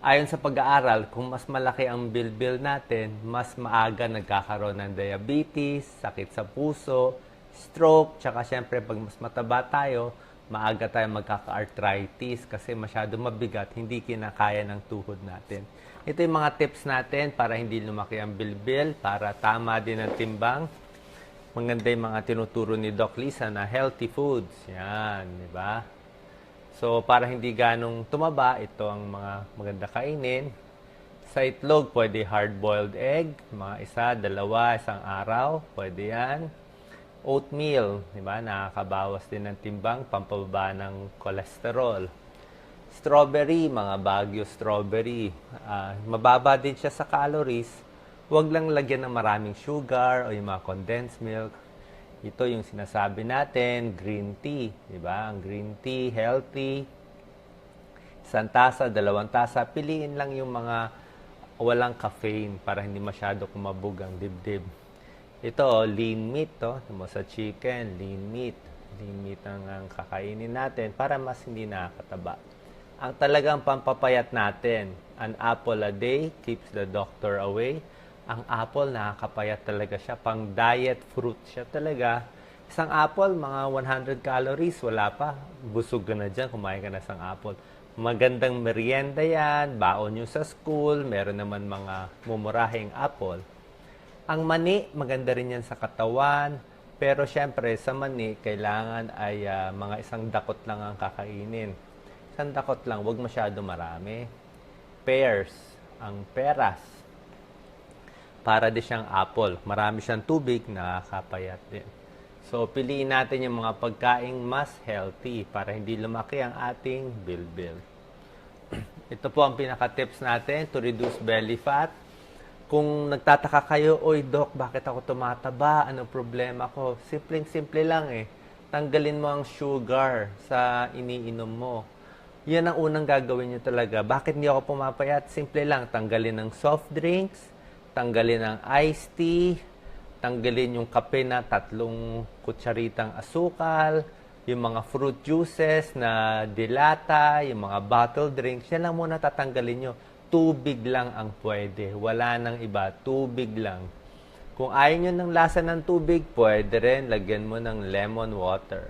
Ayon sa pag-aaral, kung mas malaki ang bilbil natin, mas maaga nagkakaroon ng diabetes, sakit sa puso, stroke, tsaka syempre pag mas mataba tayo, maaga tayo magkaka-arthritis kasi masyado mabigat, hindi kinakaya ng tuhod natin. Ito yung mga tips natin para hindi lumaki ang bilbil, para tama din ang timbang. Maganda yung mga tinuturo ni Doc Lisa na healthy foods. Yan, di ba? So, para hindi ganong tumaba, ito ang mga maganda kainin. Sa itlog, pwede hard-boiled egg, mga isa, dalawa, isang araw, pwede yan. Oatmeal, di ba? Nakakabawas din ng timbang, pampababa ng cholesterol. Strawberry, mga Baguio strawberry. Mababa din siya sa calories. Huwag lang lagyan ng maraming sugar o yung mga condensed milk. Ito yung sinasabi natin, green tea. Diba? Ang green tea, healthy. Isang tasa, dalawang tasa. Piliin lang yung mga walang caffeine para hindi masyado kumabog ang dibdib. Ito, lean meat to. Mo sa chicken, lean meat. Lean meat ang kakainin natin para mas hindi nakakataba. Ang talagang pampapayat natin, an apple a day keeps the doctor away. Ang apple, nakakapayat talaga siya. Pang diet fruit siya talaga. Isang apple, mga 100 calories, wala pa. Busog ka na dyan, kumain ka na isang apple. Magandang merienda yan, baon nyo sa school, meron naman mga mumurahing apple. Ang mani, maganda rin yan sa katawan. Pero syempre, sa mani, kailangan ay mga isang dakot lang ang kakainin. Isang dakot lang, wag masyado marami. Pears, ang peras. Para din siyang apple. Marami siyang tubig, nakakapayat din. So, piliin natin yung mga pagkaing mas healthy para hindi lumaki ang ating bilbil. Ito po ang pinaka-tips natin to reduce belly fat. Kung nagtataka kayo, oy doc, bakit ako tumataba? Ano problema ko? Simpleng-simple lang eh. Tanggalin mo ang sugar sa iniinom mo. Yan ang unang gagawin nyo talaga. Bakit hindi ako pumapayat? Simple lang. Tanggalin ng soft drinks, tanggalin ng iced tea, tanggalin yung kape na 3 kutsaritang asukal, yung mga fruit juices na dilata, yung mga bottled drinks, yan lang muna tatanggalin nyo. Tubig lang ang pwede. Wala nang iba. Tubig lang. Kung ayaw nyo ng lasa ng tubig, pwede rin lagyan mo ng lemon water.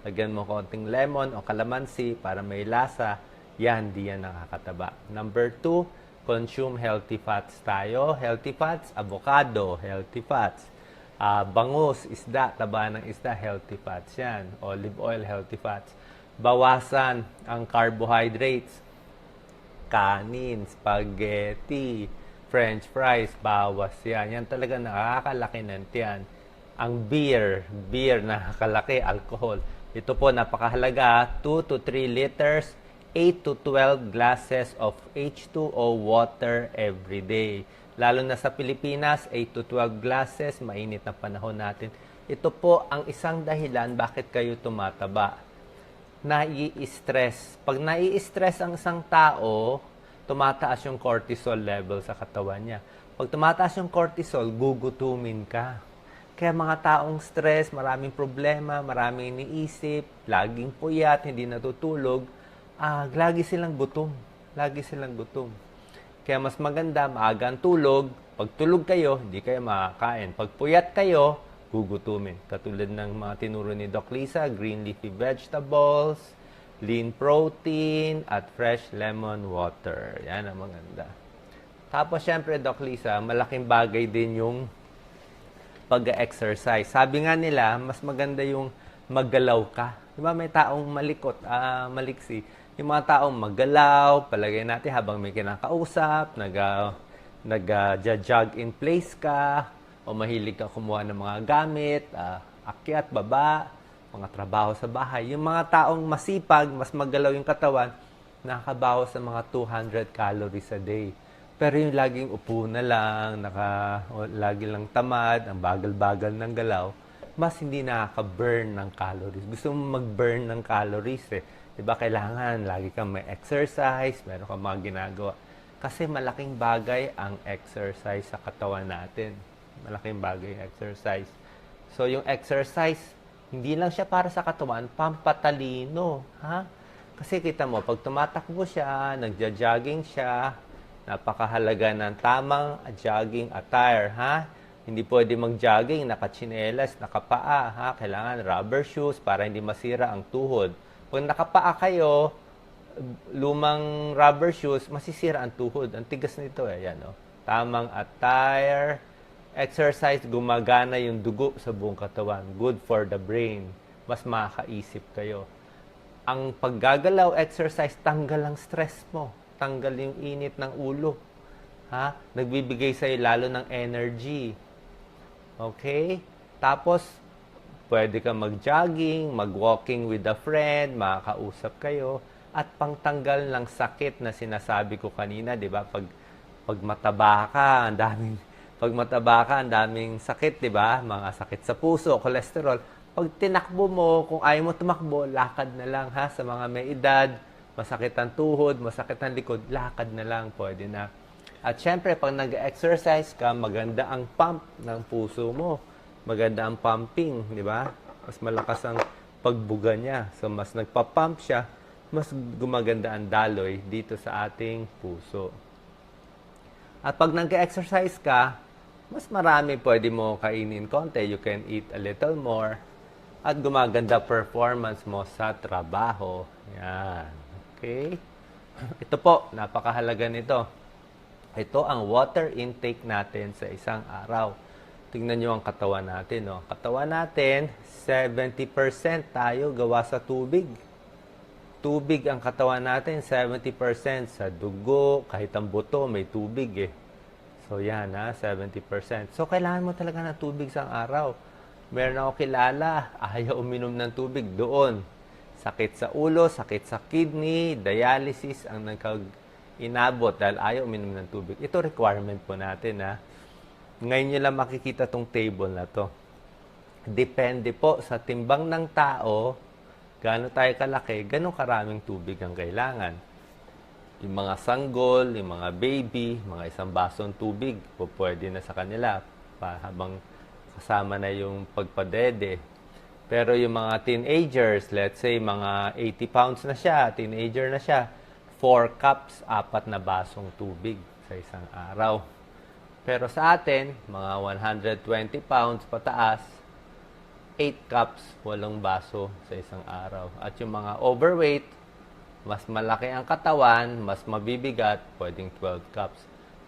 Lagyan mo konting lemon o kalamansi para may lasa. Yan, di yan nakakataba. Number 2, consume healthy fats tayo. Healthy fats, avocado, healthy fats. Bangus, isda, taba ng isda, healthy fats yan. Olive oil, healthy fats. Bawasan ang carbohydrates. Kanin, spaghetti, french fries, bawas yan. Yan talaga nakakalaki ng tiyan. Ang beer nakakalaki, alcohol. Ito po napakahalaga, 2 to 3 liters, 8 to 12 glasses of H2O water every day. Lalo na sa Pilipinas, 8 to 12 glasses, mainit na panahon natin. Ito po ang isang dahilan bakit kayo tumataba. Nai-stress. Pag nai-stress ang isang tao, tumataas yung cortisol level sa katawan niya. Pag tumataas yung cortisol, gugutumin ka. Kaya mga taong stress, maraming problema, maraming iniisip, laging puyat, hindi natutulog, lagi silang gutom. Lagi silang gutom. Kaya mas maganda, maaga ang tulog. Pag tulog kayo, hindi kayo makakain. Pag puyat kayo, gugutumin. Katulad ng mga tinuro ni Doc Lisa, green leafy vegetables, lean protein, at fresh lemon water. Yan ang maganda. Tapos, syempre, Doc Lisa, malaking bagay din yung pag-exercise. Sabi nga nila, mas maganda yung maggalaw ka. Diba may taong malikot, maliksi. Yung mga taong maggalaw, palagay natin habang may kinakausap, nag-jog in place ka, o mahilig ka kumuha ng mga gamit, akyat, baba, mga trabaho sa bahay. Yung mga taong masipag, mas maggalaw yung katawan, nakakabawas sa mga 200 calories a day. Pero yung laging upo na lang, lagi lang tamad, ang bagal-bagal ng galaw, mas hindi nakaka-burn ng calories. Gusto mo mag-burn ng calories eh. Diba kailangan lagi kang may exercise, meron kang mga ginagawa. Kasi malaking bagay ang exercise sa katawan natin. Malaking bagay yung exercise. So yung exercise, hindi lang siya para sa katawan, pampatalino. Ha? Kasi kita mo, pag tumatakbo siya, nagja-jogging siya, napakahalaga ng tamang jogging attire, ha? Hindi pwede mag-jogging, nakatsinelas, nakapaa, ha? Kailangan rubber shoes para hindi masira ang tuhod. Pag nakapaa kayo, lumang rubber shoes, masisira ang tuhod. Ang tigas nito eh, yan, oh. Tamang attire, exercise, gumagana yung dugo sa buong katawan. Good for the brain. Mas makakaisip kayo. Ang paggagalaw, exercise, tanggal ang stress mo. Tanggal yung init ng ulo. Ha? Nagbibigay sa'yo lalo ng energy. Okay? Tapos, pwede ka mag-jogging, mag-walking with a friend, makakausap kayo, at pangtanggal ng sakit na sinasabi ko kanina, di ba? Pag mataba ka, ang daming sakit, di ba? Mga sakit sa puso, cholesterol. Pag tinakbo mo, kung ayaw mo tumakbo, lakad na lang, ha? Sa mga may edad, masakit ang tuhod, masakit ang likod, lakad na lang, pwede na. At syempre, pag nag-exercise ka, maganda ang pump ng puso mo. Maganda ang pumping, di ba? Mas malakas ang pagbuga niya. So, mas nagpa-pump siya, mas gumaganda ang daloy dito sa ating puso. At pag nag-exercise ka, mas marami pwede mo kainin konti. You can eat a little more. At gumaganda performance mo sa trabaho. Yan. Okay? Ito po, napakahalaga nito. Ito ang water intake natin sa isang araw. Tingnan nyo ang katawan natin. No? Katawan natin, 70% tayo gawa sa tubig. Tubig ang katawan natin, 70% sa dugo, kahit ang buto, may tubig eh. So yan ha, 70%. So kailangan mo talaga ng tubig sa araw. Meron ako kilala, ayaw uminom ng tubig doon. Sakit sa ulo, sakit sa kidney, dialysis ang inabot dahil ayaw uminom ng tubig. Ito requirement po natin ha. Ngayon nyo lang makikita tong table na to. Depende po sa timbang ng tao, gaano tayo kalaki, ganun karaming tubig ang kailangan. Yung mga sanggol, yung mga baby, mga isang basong tubig, po pwede na sa kanila habang kasama na yung pagpadede. Pero yung mga teenagers, let's say mga 80 pounds na siya, teenager na siya, 4 cups, 4 na basong tubig sa isang araw. Pero sa atin, mga 120 pounds pataas, 8 cups, 8 baso sa isang araw. At yung mga overweight, mas malaki ang katawan, mas mabibigat, pwedeng 12 cups.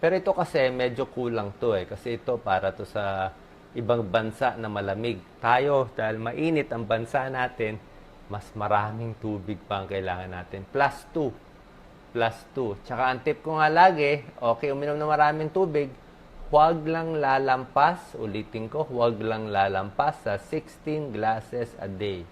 Pero ito kasi medyo kulang to eh. Kasi ito para to sa ibang bansa na malamig. Tayo, dahil mainit ang bansa natin, mas maraming tubig pa ang kailangan natin. Plus 2. Plus 2. Tsaka ang tip ko nga lagi, okay, uminom na maraming tubig, huwag lang lalampas, ulitin ko, huwag lang lalampas sa 16 glasses a day.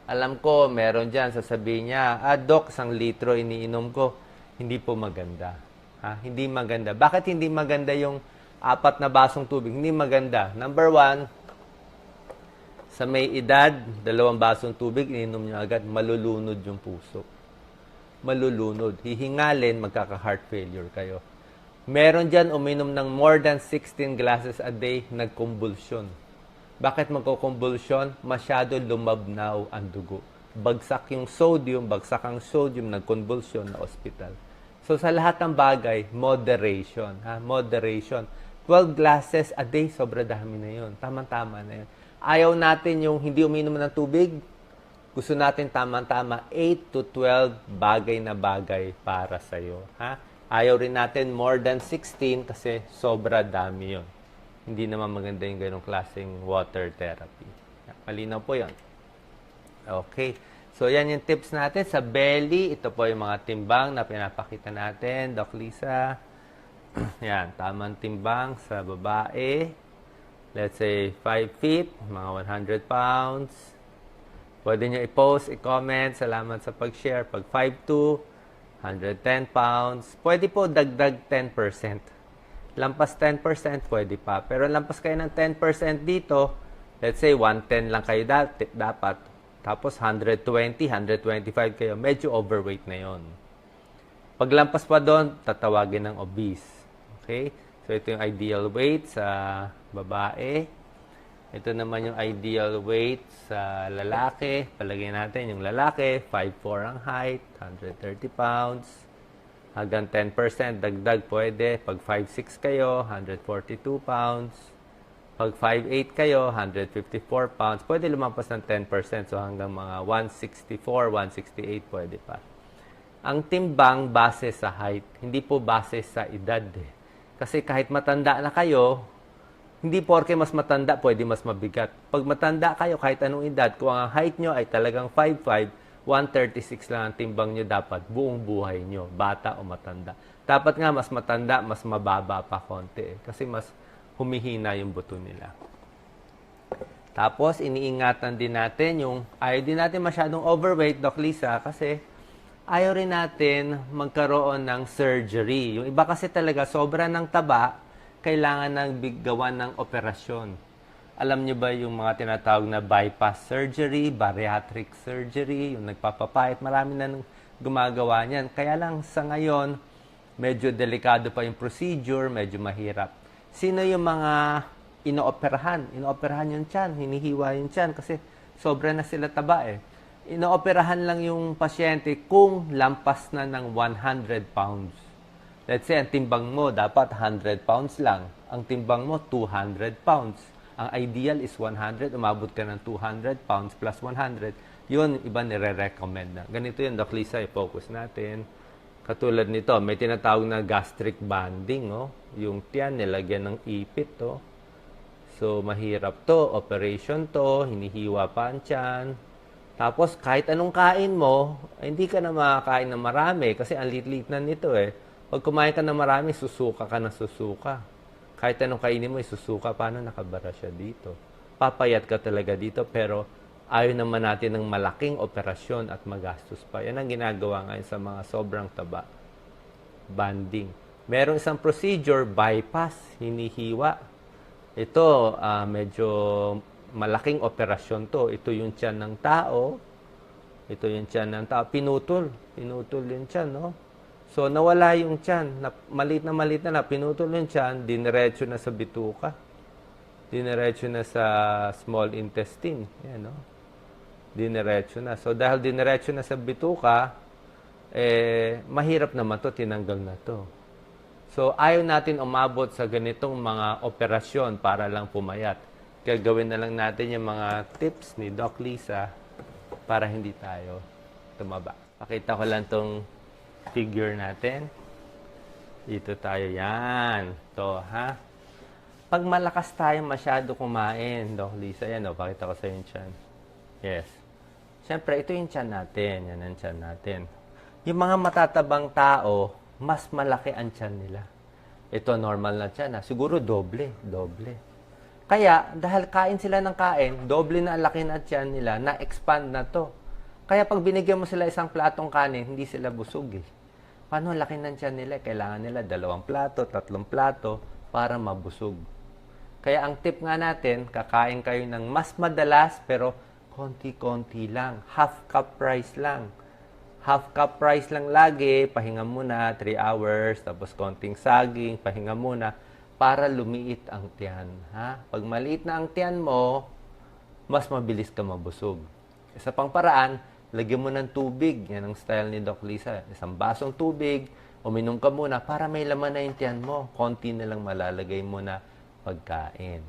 Alam ko, meron dyan, sasabihin niya, Doc, 1 litro iniinom ko. Hindi po maganda. Ha? Hindi maganda. Bakit hindi maganda yung 4 na basong tubig? Hindi maganda. Number 1, sa may edad, 2 basong tubig, ininom niyo agad, malulunod yung puso. Malulunod. Hihingalin, magkaka-heart failure kayo. Meron dyan uminom ng more than 16 glasses a day, nagkumbulsyon. Bakit magkukumbulsyon? Masyado lumabnaw ang dugo. Bagsak yung sodium, bagsak ang sodium, nagkonvulsyon na ospital. So sa lahat ng bagay, moderation. Ha? Moderation. 12 glasses a day, sobra dami na yun. Tama-tama na yun. Ayaw natin yung hindi uminom ng tubig. Gusto natin tama-tama 8 to 12 bagay na bagay para sa'yo. Ha? Ayaw rin natin more than 16 kasi sobra dami yun. Hindi naman maganda yung ganong klaseng water therapy. Malinaw po yun. Okay. So, yan yung tips natin. Sa belly, ito po yung mga timbang na pinapakita natin. Doc Lisa. Yan, tamang timbang sa babae. Let's say 5 feet, mga 100 pounds. Pwede nyo i-post, i-comment. Salamat sa pag-share. Pag 5'2", 110 pounds. Pwede po dagdag 10%. Lampas 10%, pwede pa. Pero lampas kayo ng 10% dito, let's say 110 lang kayo dapat. Tapos 120, 125 kayo. Medyo overweight na yon. Paglampas pa doon, tatawagin ng obese. Okay? So, ito yung ideal weight sa babae. Ito naman yung ideal weight sa lalaki. Palagay natin yung lalaki, 5'4 ang height, 130 pounds. Hanggang 10% dagdag pwede. Pag 5'6 kayo, 142 pounds. Pag 5'8 kayo, 154 pounds. Pwede lumampas ng 10%. So hanggang mga 164, 168 pwede pa. Ang timbang base sa height, hindi po base sa edad eh. Kasi kahit matanda na kayo, hindi porke mas matanda, pwede mas mabigat. Pag matanda kayo, kahit anong edad, kung ang height nyo ay talagang 5'5", 136 lang ang timbang nyo dapat buong buhay nyo, bata o matanda. Dapat nga mas matanda, mas mababa pa konti eh, kasi mas humihina yung buto nila. Tapos, iniingatan din natin yung, ayaw din natin masyadong overweight, Doc Lisa, kasi ayaw rin natin magkaroon ng surgery. Yung iba kasi talaga, sobra ng taba, kailangan ng gawan ng operasyon. Alam niyo ba yung mga tinatawag na bypass surgery, bariatric surgery, yung nagpapapayat, marami na gumagawa niyan. Kaya lang sa ngayon, medyo delikado pa yung procedure, medyo mahirap. Sino yung mga inooperahan? Inooperahan yung tiyan, hinihiwa yung tiyan kasi sobra na sila taba eh. Inooperahan lang yung pasyente kung lampas na ng 100 pounds. Let's say, ang timbang mo dapat 100 pounds lang. Ang timbang mo 200 pounds. Ang ideal is 100. Umabot ka ng 200 pounds plus 100. Yun, iba nire-recommend na. Ganito yun, Doc Lisa, i-focus natin. Katulad nito, may tinatawag na gastric banding. Oh. Yung tiyan, nilagyan ng ipit. Oh. So, mahirap to. Operation to. Hinihiwa pa ang tiyan. Tapos, kahit anong kain mo, hindi ka na makakain ng marami kasi ang lit-lit na nito eh. Pag kumain ka ng marami, susuka ka na susuka. Kahit anong kainin mo, susuka. Paano nakabara siya dito? Papayat ka talaga dito, pero ayaw naman natin ng malaking operasyon at magastos pa. Yan ang ginagawa ngayon sa mga sobrang taba. Banding. Merong isang procedure, bypass, hinihiwa. Ito, medyo malaking operasyon to. Ito yung tiyan ng tao. Ito yung tiyan ng tao. Pinutol. Pinutol yung tiyan, no? So, nawala yung tiyan. Maliit na, pinutol yung tiyan, diniretso na sa bituka. Diniretso na sa small intestine. Yan, no? Diniretso na. So, dahil diniretso na sa bituka, mahirap naman to, tinanggal na to. So, ayaw natin umabot sa ganitong mga operasyon para lang pumayat. Kaya gawin na lang natin yung mga tips ni Doc Lisa para hindi tayo tumaba. Pakita ko lang tong figure natin. Dito tayo. Yan. To, ha? Pag malakas tayo masyado kumain, Doc Lisa, yan o, pakita ko sa yung tiyan. Yes. Siyempre, ito yung tiyan natin. Yan ang tiyan natin. Yung mga matatabang tao, mas malaki ang tiyan nila. Ito, normal na tiyan. Siguro doble. Kaya, dahil kain sila ng kain, doble na ang laki na tiyan nila, na-expand na to. Kaya pag binigyan mo sila isang platong kanin, hindi sila busog eh. Paano laki ng tiyan nila? Kailangan nila 2 plato, 3 plato para mabusog. Kaya ang tip nga natin, kakain kayo ng mas madalas pero konti-konti lang. Half cup rice lang. Half cup rice lang lagi, pahinga muna 3 hours, tapos konting saging, pahinga muna para lumiit ang tiyan. Ha? Pag maliit na ang tiyan mo, mas mabilis ka mabusog. Isa pang paraan, lagyan mo ng tubig. Yan ang style ni Doc Lisa. Isang basong tubig, uminom ka muna para may laman na yung tiyan mo. Konti na lang malalagay mo na pagkain.